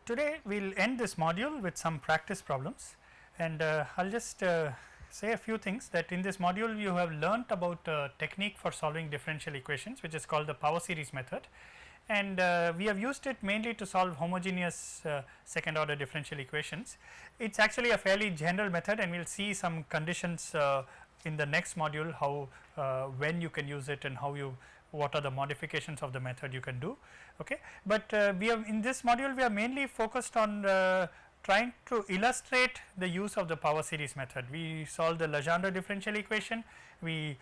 today we will end this module with some practice problems, and I will just say a few things that in this module you have learnt about a technique for solving differential equations, which is called the power series method, and we have used it mainly to solve homogeneous second order differential equations. It is actually a fairly general method, and we will see some conditions in the next module how when you can use it and how you what are the modifications of the method you can do. Okay. But we have in this module we are mainly focused on trying to illustrate the use of the power series method. We solved the Legendre differential equation, we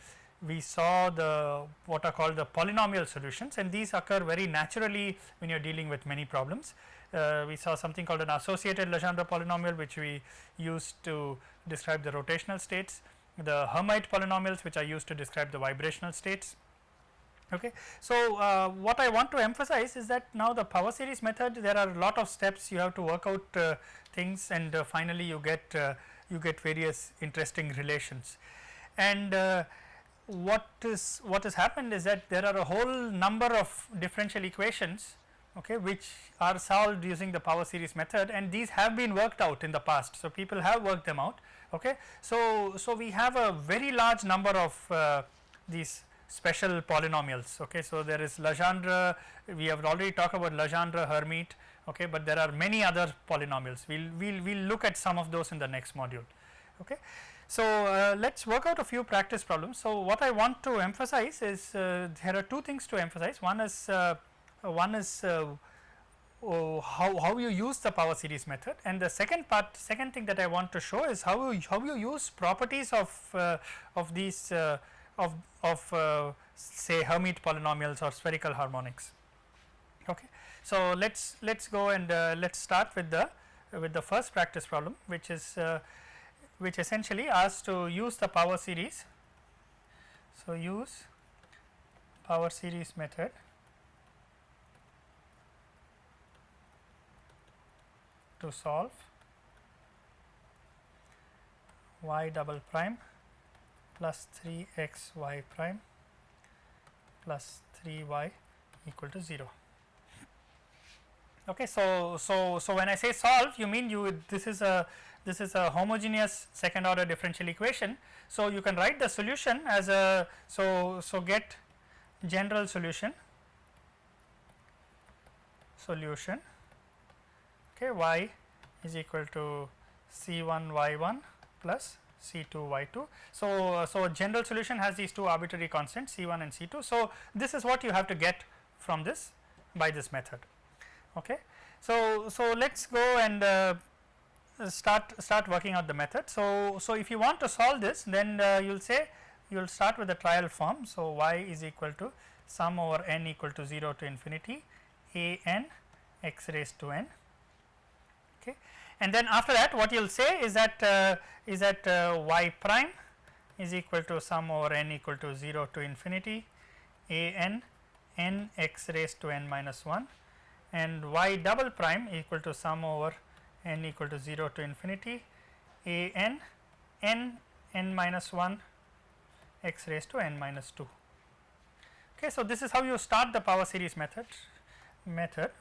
saw the what are called the polynomial solutions, and these occur very naturally when you are dealing with many problems. We saw something called an associated Legendre polynomial, which we used to describe the rotational states, the Hermite polynomials which are used to describe the vibrational states. Okay. So, what I want to emphasize is that now the power series method, there are a lot of steps you have to work out things, and finally you get various interesting relations. And what has happened is that there are a whole number of differential equations, okay, which are solved using the power series method, and these have been worked out in the past. So, people have worked them out. Okay. So, we have a very large number of these special polynomials. Okay. So, there is Legendre, we have already talked about Legendre, Hermite, okay, but there are many other polynomials. We'll look at some of those in the next module. Okay. So, let us work out a few practice problems. So, what I want to emphasize is there are two things to emphasize. One is how you use the power series method, and the second thing that I want to show is how you use properties of these say Hermite polynomials or spherical harmonics. Okay. So, let us go and let us start with the first practice problem, which is which essentially asks to use the power series. So, use power series method to solve y double prime plus 3 xy prime plus 3y equal to 0. Okay. So, when I say solve, you mean this is a homogeneous second order differential equation. So, you can write the solution as a so get general solution okay, y is equal to C1 y1 plus C2 y2. So, general solution has these two arbitrary constants C1 and C2. So, this is what you have to get from this by this method. Okay. So, let us go and start working out the method. So, if you want to solve this, then you will say you will start with the trial form. So, y is equal to sum over n equal to 0 to infinity a n x raised to n. Okay. And then after that, what you will say is that y prime is equal to sum over n equal to 0 to infinity a n n x raised to n minus 1, and y double prime equal to sum over n equal to 0 to infinity a n n n minus 1 x raised to n minus 2. Okay. So, this is how you start the power series method.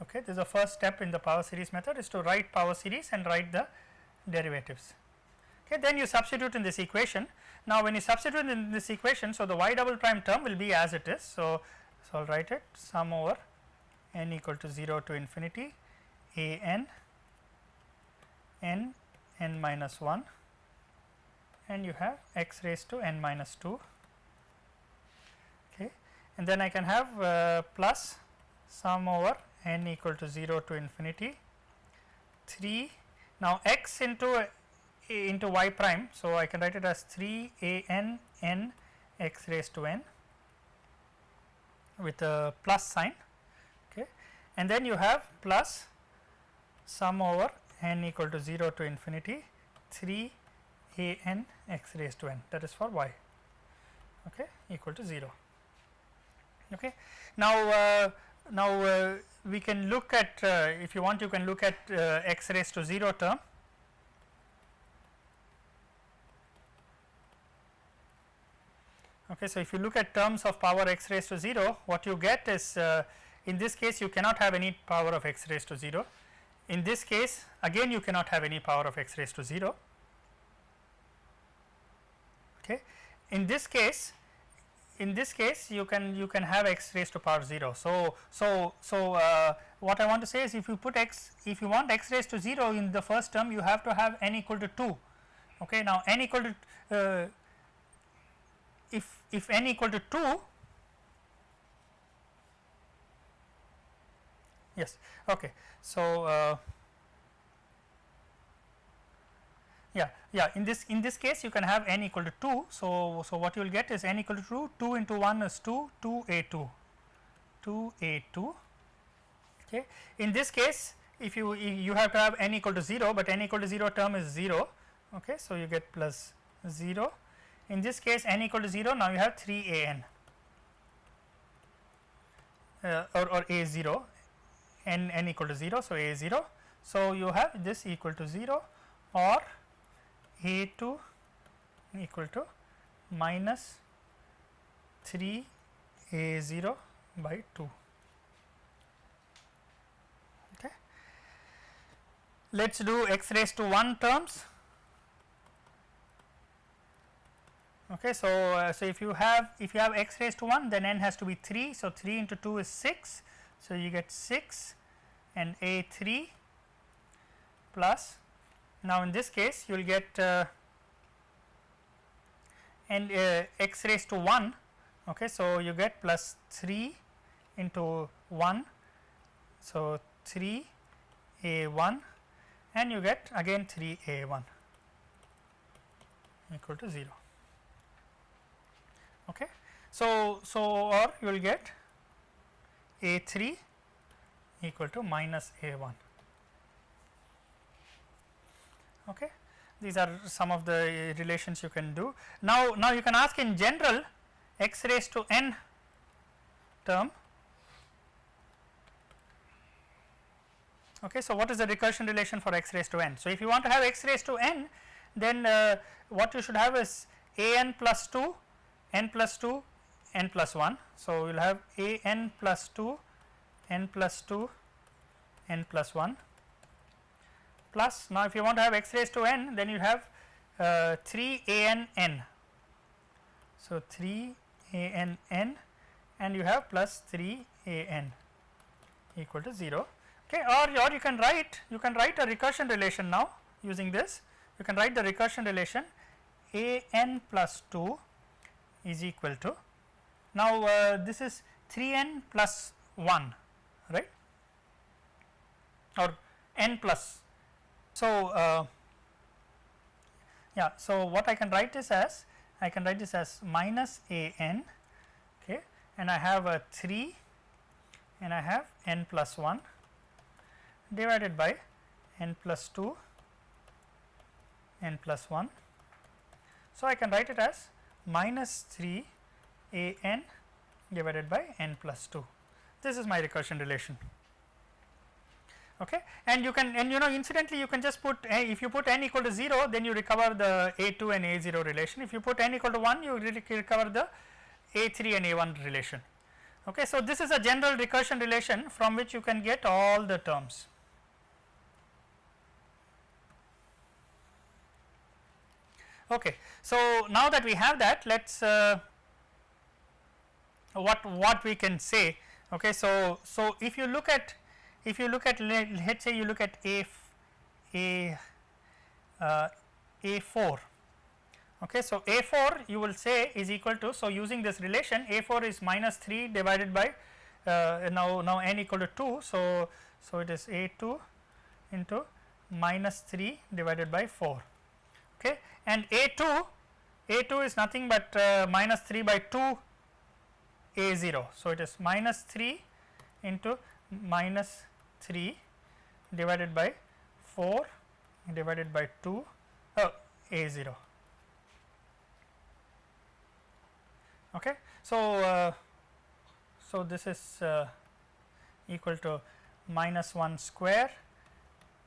Okay. This is the first step in the power series method, is to write power series and write the derivatives. Okay. Then you substitute in this equation. Now, when you substitute in this equation, so the y double prime term will be as it is. So, I will write it sum over n equal to 0 to infinity a n n n minus 1, and you have x raised to n minus 2. Okay. And then I can have plus sum over n equal to 0 to infinity 3. Now, x into y prime. So, I can write it as 3 a n n x raised to n with a plus sign. Okay. And then you have plus sum over n equal to 0 to infinity 3 a n x raised to n, that is for y, okay, equal to 0. Okay. Now, we can look at if you want, you can look at x raised to 0 term. Okay. So, if you look at terms of power x raised to 0, what you get is in this case you cannot have any power of x raised to 0. In this case again you cannot have any power of x raised to 0. Okay. In this case you can have x raised to power 0. So what I want to say is, if you want x raised to 0 in the first term, you have to have n equal to 2. Okay. Now n equal to if n equal to 2, yes, okay. So yeah, in this case you can have n equal to 2. So what you will get is n equal to 2, 2 into 1 is 2, 2a2, 2a2. Okay. In this case, if you have to have n equal to 0, but n equal to 0 term is 0. Okay. So you get plus 0. In this case n equal to 0, now you have 3an or a0, n equal to 0, so a0. So you have this equal to 0, or a2 equal to minus 3a0 by 2. Okay. Let us do x raised to 1 terms. Okay. So if you have x raised to 1, then n has to be 3. So 3 into 2 is 6. So you get 6 and a3 plus, now in this case you will get x raised to 1. Okay. So you get plus 3 into 1, so 3a1, and you get again 3a1 equal to 0. Okay. So or you will get a3 equal to minus a1. Okay. These are some of the relations you can do. Now you can ask, in general, x raised to n term. Okay. So what is the recursion relation for x raised to n? So if you want to have x raised to n, then what you should have is an plus 2, n plus 2, n plus 1. So you will have an plus 2, n plus 2, n plus 1, plus, now if you want to have x raised to n, then you have 3an n. So 3an n, and you have plus 3an equal to 0. Okay. Or you can write a recursion relation now using this. You can write the recursion relation an plus 2 is equal to, now this is 3n plus 1, right, or n plus. So yeah, so what I can write this as, minus an, okay, and I have a 3 and I have n plus 1 divided by n plus 2, n plus 1. So I can write it as minus 3 an divided by n plus 2. This is my recursion relation. Okay. And you can, and incidentally you can just put, if you put n equal to 0, then you recover the a2 and a0 relation. If you put n equal to 1, you recover the a3 and a1 relation. Okay. So this is a general recursion relation from which you can get all the terms. Okay. So now that we have that, let's what we can say. Okay. So if you look at let's say you look at a4. Okay. So a4 you will say is equal to, so using this relation, a4 is minus 3 divided by now n equal to 2. So it is a2 into minus 3 divided by 4. Okay. And a2 is nothing but minus 3 by 2 a0. So it is minus 3 into minus 3 divided by 4 divided by 2 a0. Okay. So this is equal to minus 1 square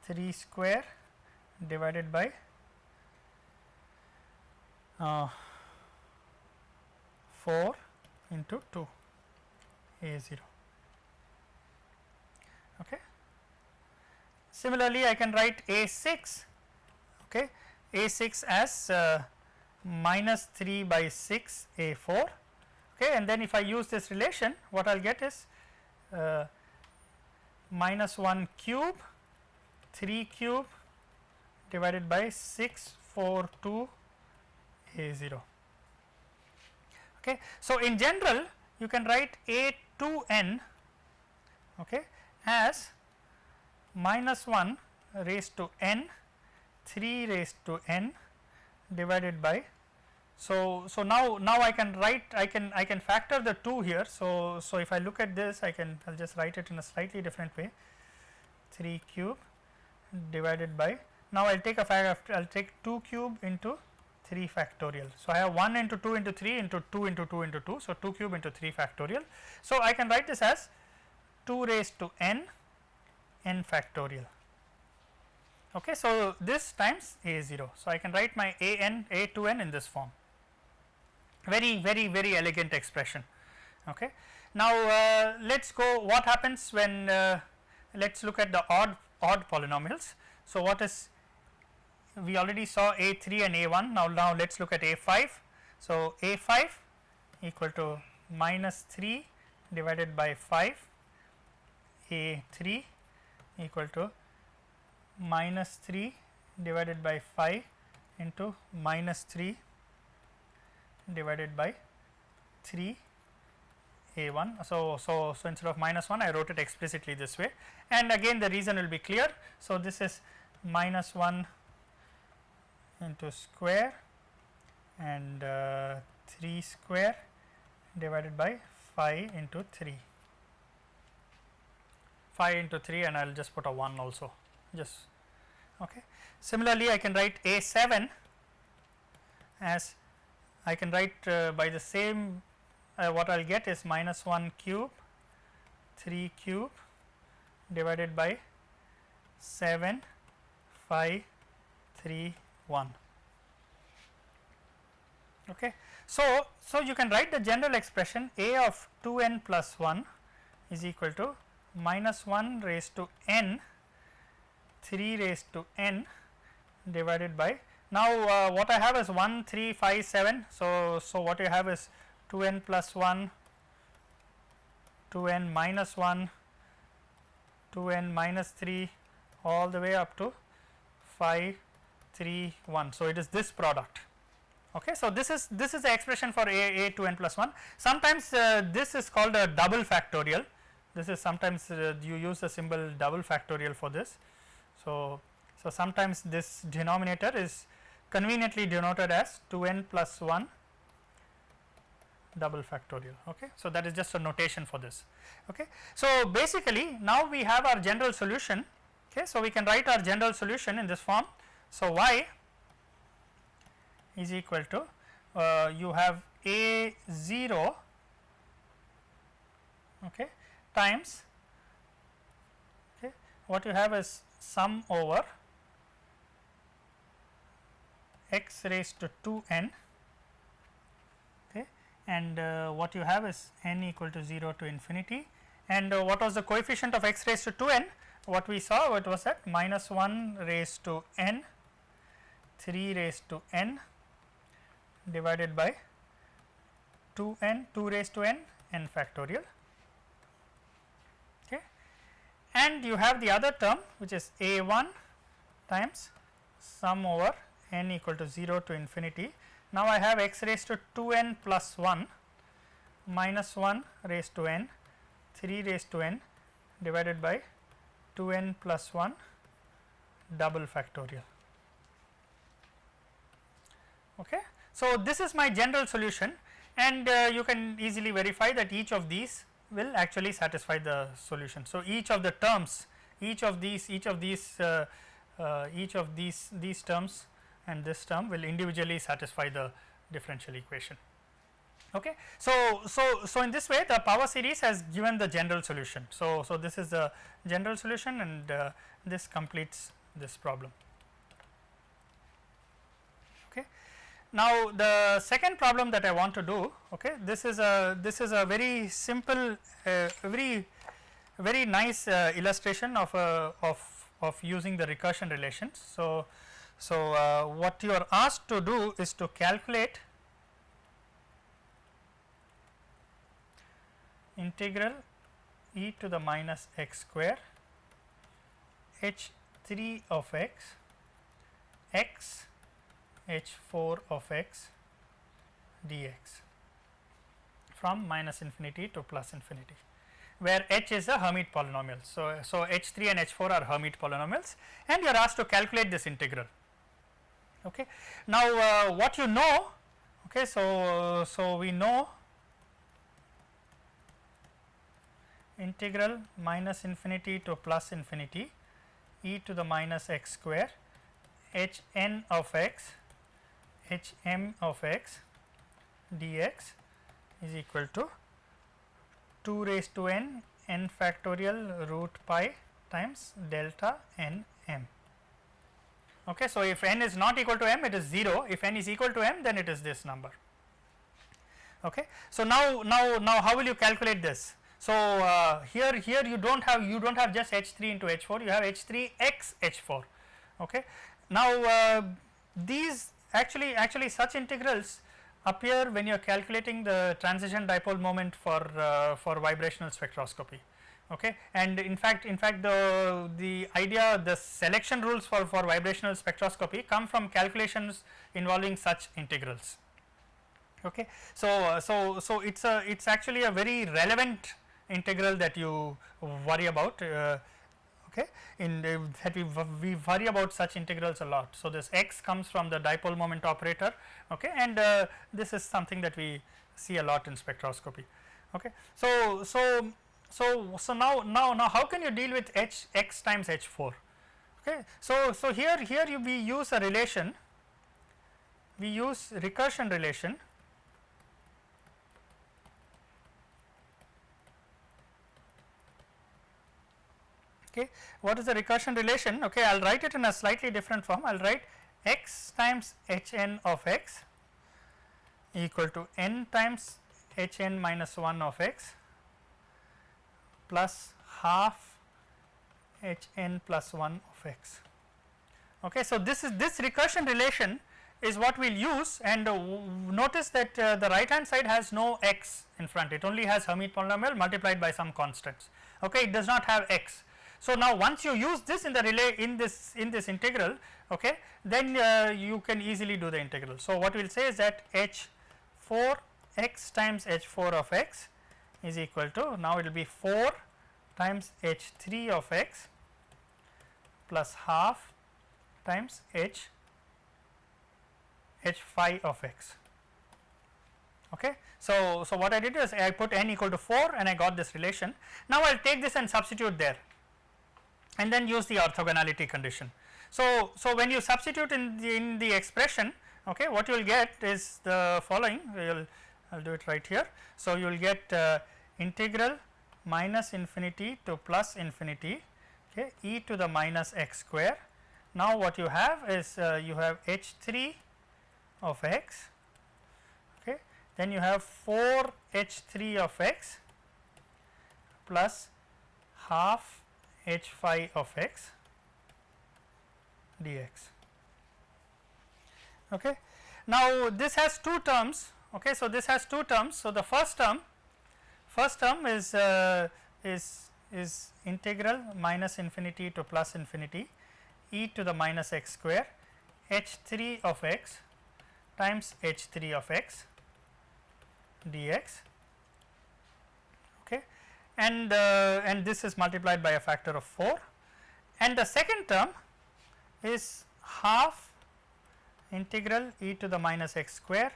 3 square divided by 4 into 2 a0. Okay. Similarly, I can write A6, okay, A6 as minus 3 by 6 A4, okay, and then if I use this relation, what I will get is minus 1 cube 3 cube divided by 6 4 2 A0. Okay. So, in general you can write A2n, okay, as minus 1 raised to n 3 raised to n divided by, so now I can write, I can factor the 2 here. So if I look at this, I'll just write it in a slightly different way, 3 cube divided by, now I'll take I'll take 2 cube into 3 factorial. So I have 1 into 2 into 3 into 2 into 2 into 2, so 2 cube into 3 factorial. So I can write this as 2 raised to n factorial. Okay, so this times A0. So I can write my A2n in this form. Very elegant expression. Okay. Now let us go, what happens when let us look at the odd polynomials. So what is, we already saw A3 and A1, now let us look at A5. So A5 equal to minus 3 divided by 5, A3 equal to minus 3 divided by 5 into minus 3 divided by 3 A1. So instead of minus 1, I wrote it explicitly this way, and again the reason will be clear. So this is minus 1 into square and 3 square divided by 5 into 3, 5 into 3, and I will just put a 1 also, just okay. Similarly, I can write A7 as, I can write by the same, what I will get is minus 1 cube 3 cube divided by 7 5 3 1. Okay. So you can write the general expression A of 2n plus 1 is equal to minus 1 raised to n 3 raised to n divided by, now what I have is 1 3 5 7. So what you have is 2n plus 1, 2n minus 1, 2n minus 3, all the way up to 5 3 1. So it is this product. Okay. So this is the expression for a 2n plus 1. Sometimes this is called a double factorial. This is sometimes you use the symbol double factorial for this. So sometimes this denominator is conveniently denoted as 2n plus 1 double factorial. Okay. So that is just a notation for this. Okay. So basically now we have our general solution. Okay. So we can write our general solution in this form. So y is equal to you have A0, okay, times, okay, what you have is sum over x raised to 2n, okay, and what you have is n equal to 0 to infinity, and what was the coefficient of x raised to 2n? What we saw, what was that? Minus 1 raised to n, 3 raised to n divided by 2n, 2 raised to n, n factorial, okay, and you have the other term which is a1 times sum over n equal to 0 to infinity. Now I have x raised to 2n plus 1 minus 1 raised to n, 3 raised to n divided by 2n plus 1 double factorial. Okay. So this is my general solution, and you can easily verify that each of these will actually satisfy the solution. So each of the terms, each of these terms and this term will individually satisfy the differential equation. Okay. So in this way the power series has given the general solution. So this is the general solution, and this completes this problem. Okay. Now the second problem that I want to do, okay, this is a very simple, very nice illustration of of using the recursion relations. So, what you are asked to do is to calculate integral e to the minus x square h3 of x x h4 of x dx from minus infinity to plus infinity, where h is a Hermite polynomial. So, h3 and h4 are Hermite polynomials, and you are asked to calculate this integral. Okay. Now, what you know, okay, so we know integral minus infinity to plus infinity e to the minus x square h n of x h m of x dx is equal to 2 raised to n n factorial root pi times delta n m. Okay, so if n is not equal to m, it is 0. If n is equal to m, then it is this number. Okay, so now how will you calculate this? So here you don't have just h3 into h4, you have h3 x h4. Okay, now these actually such integrals appear when you are calculating the transition dipole moment for vibrational spectroscopy. Okay, and in fact the idea, the selection rules for vibrational spectroscopy come from calculations involving such integrals. Okay, so it's actually a very relevant integral that you worry about. Okay, that we worry about such integrals a lot. So this x comes from the dipole moment operator. Okay, and this is something that we see a lot in spectroscopy. Okay, so now how can you deal with x times h4? Okay, so here we use a relation, we use recursion relation. Okay, what is the recursion relation? Okay, I will write it in a slightly different form. I will write x times h n of x equal to n times h n minus 1 of x plus half h n plus 1 of x. Okay, so this recursion relation is what we will use, and notice that the right hand side has no x in front, it only has Hermite polynomial multiplied by some constants. Okay, it does not have x. So now once you use this in the in this integral, okay, then you can easily do the integral. So what we will say is that h4 x times h4 of x is equal to, now it will be 4 times h3 of x plus half times h5 of x. Okay, so what I did is I put n equal to 4 and I got this relation. Now I will take this and substitute there, and then use the orthogonality condition. So when you substitute in the expression, okay, what you will get is the following. I will do it right here. So you will get integral minus infinity to plus infinity, okay, e to the minus x square. Now what you have is you have h3 of x, okay, then you have 4 h3 of x plus half h5 of x dx. Okay, now this has two terms. Okay, so this has two terms. So the first term is integral minus infinity to plus infinity e to the minus x square h3 of x times h3 of x dx. Okay, and this is multiplied by a factor of 4, and the second term is half integral e to the minus x square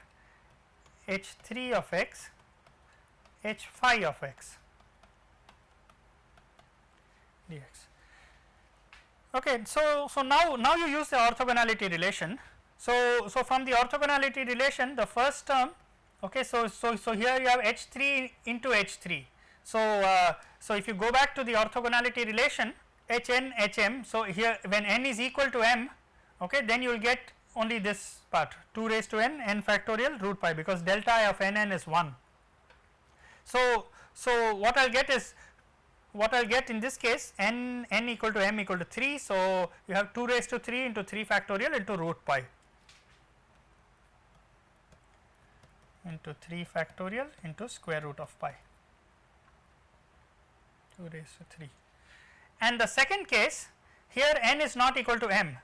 h3 of x h5 of x dx. Okay, so now you use the orthogonality relation. So from the orthogonality relation, the first term, okay, so here you have h3 into h3. So if you go back to the orthogonality relation, hn hm, so here when n is equal to m, okay, then you will get only this part 2 raised to n n factorial root pi, because delta I of nn is 1. So what I will get is what I will get in this case, n equal to m equal to 3. So, you have 2 raised to 3 into 3 factorial into root pi into 3 factorial into square root of pi, 2 raised to 3. And the second case, here n is not equal to m.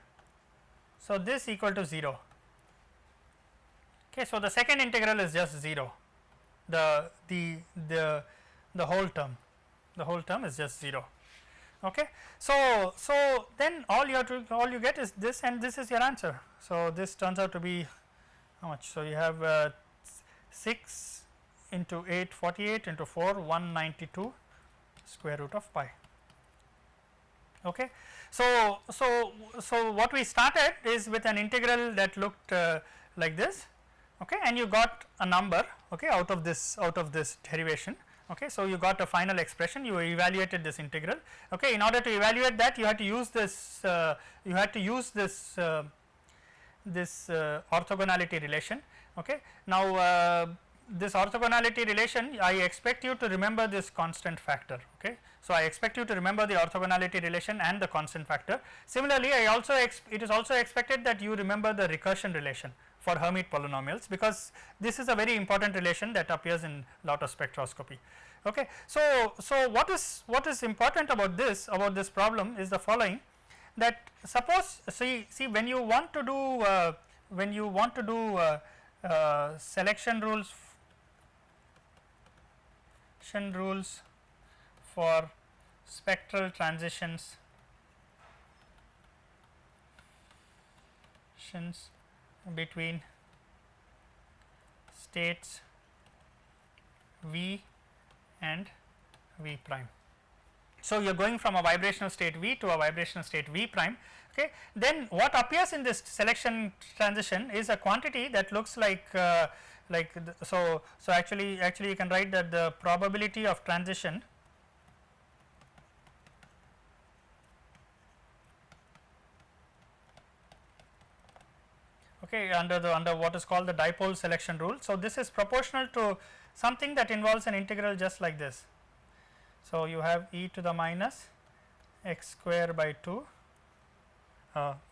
So, this equal to 0. Okay, so, the second integral is just 0, the whole term, is just 0. Okay. So, then all you get is this, and this is your answer. So, this turns out to be how much? So, you have 6 into 8 48 into 4 192 square root of pi. Okay. So, what we started is with an integral that looked like this, okay, and you got a number, okay, out of this derivation. Okay, so, you got a final expression, you evaluated this integral. Okay, in order to evaluate that, you had to use this orthogonality relation. Okay. Now, this orthogonality relation, I expect you to remember this constant factor. Okay. So, I expect you to remember the orthogonality relation and the constant factor. Similarly, it is also expected that you remember the recursion relation for Hermite polynomials, because this is a very important relation that appears in lot of spectroscopy. Okay. So, what is important about this problem is the following, that suppose see when you want to do selection rules for spectral transitions between states V and V prime. So, you are going from a vibrational state V to a vibrational state V prime. Okay. Then what appears in this selection transition is a quantity that looks like so actually you can write that the probability of transition okay, under what is called the dipole selection rule. So, this is proportional to something that involves an integral just like this. So, you have e to the minus x square by 2,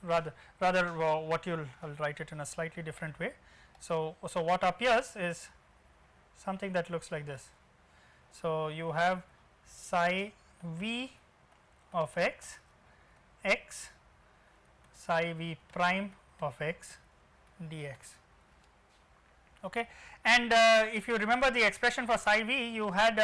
rather what you will, I will write it in a slightly different way. So, what appears is something that looks like this. So, you have psi v of x psi v prime of x dx. Okay. And if you remember the expression for psi v, you had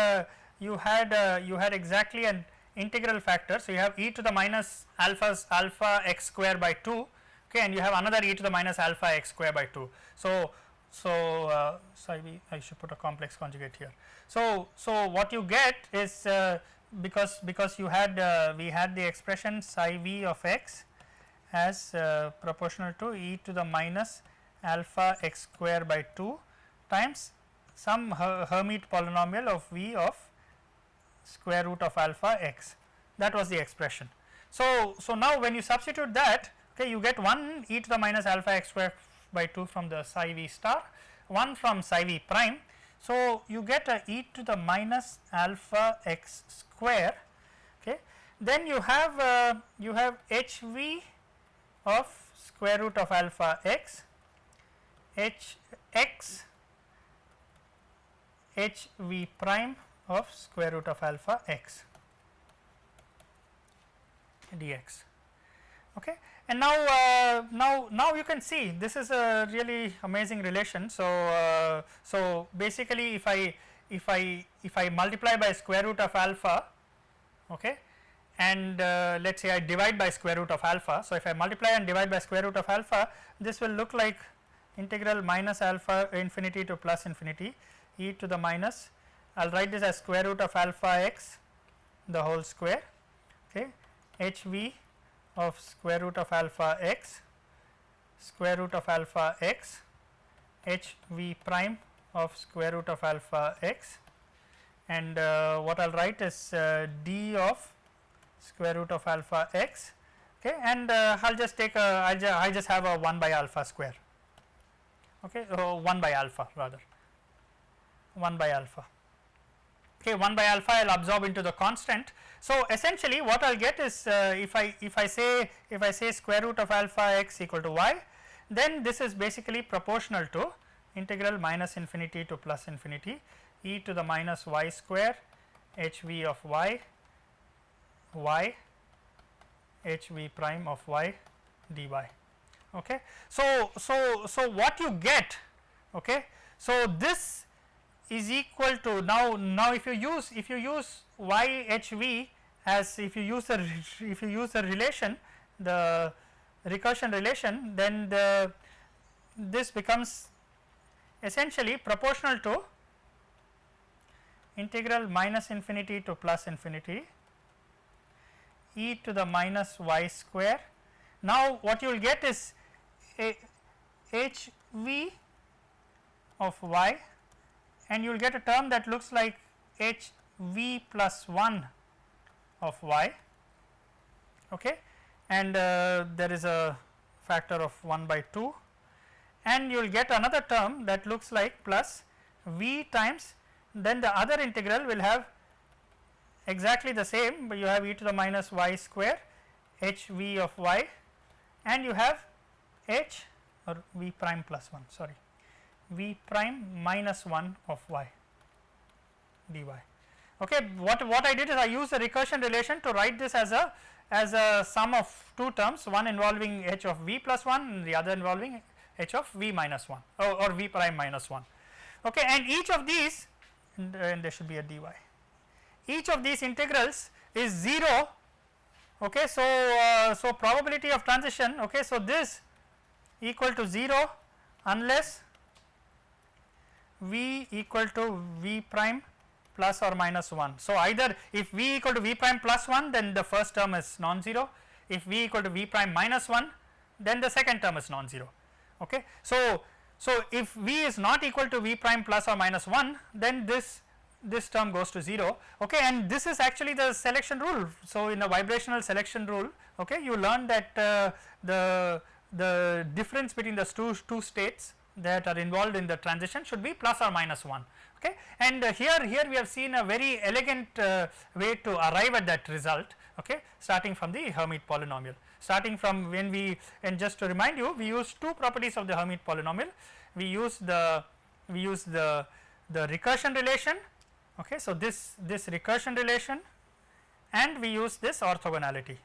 exactly an integral factor. So, you have e to the minus alpha x square by 2, okay, and you have another e to the minus alpha x square by 2. So, psi v, I should put a complex conjugate here. So, what you get is because you had we had the expression psi v of x as proportional to e to the minus alpha x square by 2 times some Hermite polynomial of v of square root of alpha x. That was the expression. So, now when you substitute that, okay, you get 1 e to the minus alpha x square by 2 from the psi v star, 1 from psi v prime. So, you get a e to the minus alpha x square. Okay. Then you have h v of square root of alpha x, h x h v prime of square root of alpha x dx. Okay. And now you can see this is a really amazing relation. So, so basically if I multiply by square root of alpha, okay, and let us say I divide by square root of alpha. So, if I multiply and divide by square root of alpha, this will look like integral minus alpha infinity to plus infinity e to the minus, I will write this as square root of alpha x the whole square, okay, h v of square root of alpha x square root of alpha x h v prime of square root of alpha x, and what I will write is d of square root of alpha x, okay, and I will just take I just have a 1 by alpha square, okay, 1 by alpha rather 1 by alpha. Okay, 1 by alpha I will absorb into the constant. So, essentially what I will get is if I say square root of alpha x equal to y, then this is basically proportional to integral minus infinity to plus infinity e to the minus y square h v of y h v prime of y dy. Okay. So what you get, okay, so this is equal to now if you use y h v as if you use the relation, the recursion relation, then this becomes essentially proportional to integral minus infinity to plus infinity e to the minus y square. Now what you will get is h v of y, and you will get a term that looks like h v plus 1 of y, okay, and there is a factor of 1 by 2, and you will get another term that looks like plus v times, then the other integral will have exactly the same, but you have e to the minus y square h v of y, and you have h or v prime plus 1, sorry, v prime minus 1 of y dy. Okay, what I did is I used the recursion relation to write this as a sum of two terms, one involving h of v plus 1 and the other involving h of v minus 1 or v prime minus 1. Okay, and each of these, and there should be a dy, each of these integrals is 0. Okay, so probability of transition, okay, so this equal to 0 unless v equal to v prime plus or minus 1. So either if v equal to v prime plus 1, then the first term is non-zero, if v equal to v prime minus 1, then the second term is non-zero. Okay, so if v is not equal to v prime plus or minus 1, then this term goes to 0. Okay, and this is actually the selection rule. So in a vibrational selection rule, okay, you learn that the difference between the two states that are involved in the transition should be plus or minus 1. Okay, and here we have seen a very elegant way to arrive at that result. Okay, starting from the Hermite polynomial, starting from when we, and just to remind you, we use two properties of the Hermite polynomial. We use the recursion relation. Okay, so this recursion relation, and we use this orthogonality.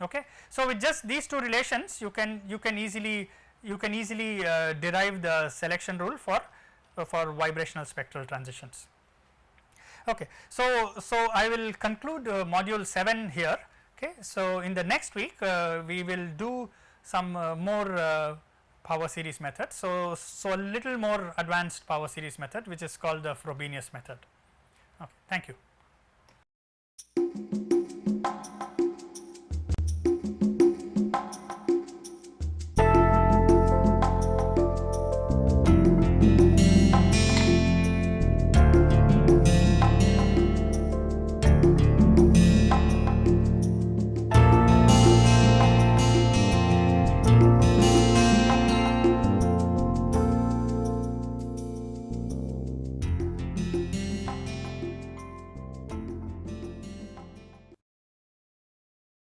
Okay, so with just these two relations, you can easily derive the selection rule for vibrational spectral transitions. Okay, so I will conclude module 7 here. Okay, so in the next week we will do some more power series method. So a little more advanced power series method, which is called the Frobenius method. Okay, thank you.